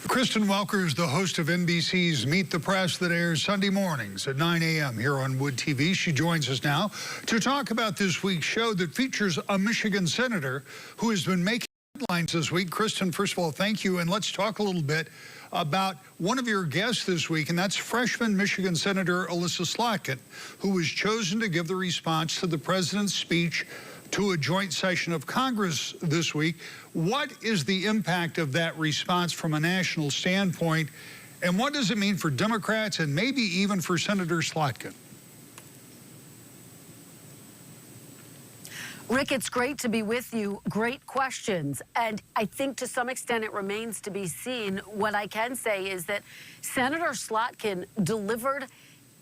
Kristen Welker is the host of NBC's Meet the Press that airs Sunday mornings at 9 a.m. here on Wood TV. She joins us now to talk about this week's show that features a Michigan senator who has been making headlines this week. Kristen, first of all, thank you. And let's talk a little bit about one of your guests this week, and that's freshman Michigan Senator Elissa Slotkin, who was chosen to give the response to the president's speech to a joint session of Congress this week. What is the impact of that response from a national standpoint, and what does it mean for Democrats and maybe even for Senator Slotkin? Rick, it's great to be with you. Great questions. And I think to some extent it remains to be seen. What I can say is that Senator Slotkin delivered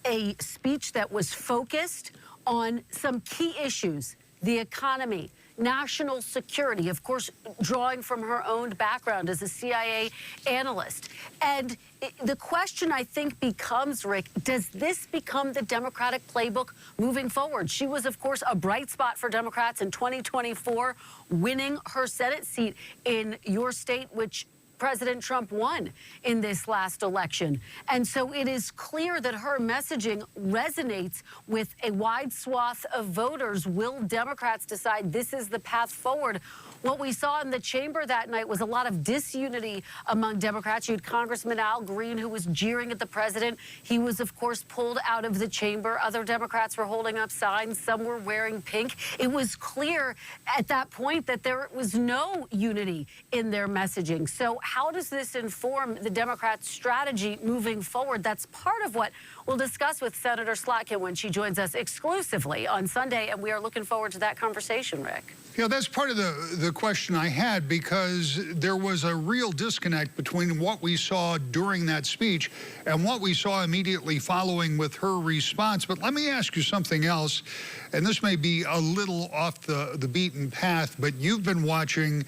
a speech that was focused on some key issues: the economy, national security, of course, drawing from her own background as a CIA analyst. And the question, I think, becomes, Rick, does this become the Democratic playbook moving forward? She was, of course, a bright spot for Democrats in 2024, winning her Senate seat in your state, which President Trump won in this last election. And so it is clear that her messaging resonates with a wide swath of voters. Will Democrats decide this is the path forward? What we saw in the chamber that night was a lot of disunity among Democrats. You had Congressman Al Green, who was jeering at the president. He was, of course, pulled out of the chamber. Other Democrats were holding up signs. Some were wearing pink. It was clear at that point that there was no unity in their messaging. So how does this inform the Democrats' strategy moving forward? That's part of what we'll discuss with Senator Slotkin when she joins us exclusively on Sunday, and we are looking forward to that conversation, Rick. You know, that's part of the question I had, because there was a real disconnect between what we saw during that speech and what we saw immediately following with her response. But let me ask you something else, and this may be a little off the beaten path, but you've been watching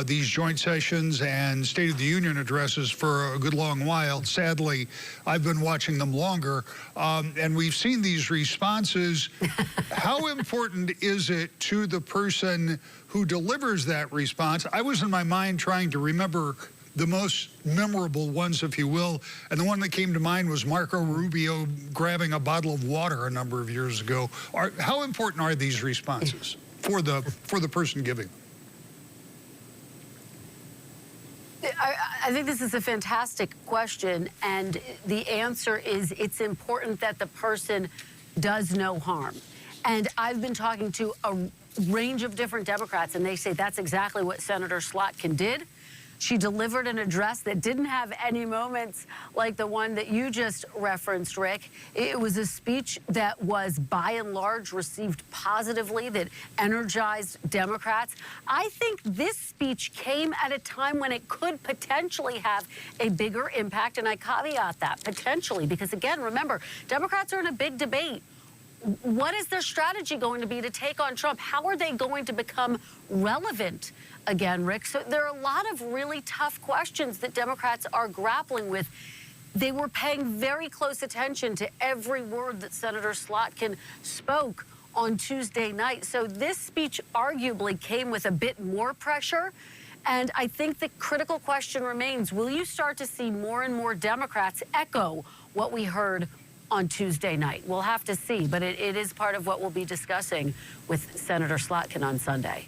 these joint sessions and State of the Union addresses for a good long while. Sadly, I've been watching them longer, and we've seen these responses. How important is it to the person who delivers that response? I was in my mind trying to remember the most memorable ones, if you will, and the one that came to mind was Marco Rubio grabbing a bottle of water a number of years ago. How important are these responses for the person giving? I think this is a fantastic question, and the answer is it's important that the person does no harm. And I've been talking to a range of different Democrats, and they say that's exactly what Senator Slotkin did. She delivered an address that didn't have any moments like the one that you just referenced, Rick. It was a speech that was, by and large, received positively, that energized Democrats. I think this speech came at a time when it could potentially have a bigger impact, and I caveat that, potentially, because, again, remember, Democrats are in a big debate. What is their strategy going to be to take on Trump? How are they going to become relevant again, Rick? So there are a lot of really tough questions that Democrats are grappling with. They were paying very close attention to every word that Senator Slotkin spoke on Tuesday night. So this speech arguably came with a bit more pressure. And I think the critical question remains, will you start to see more and more Democrats echo what we heard on Tuesday night? We'll have to see, but it is part of what we'll be discussing with Senator Slotkin on Sunday.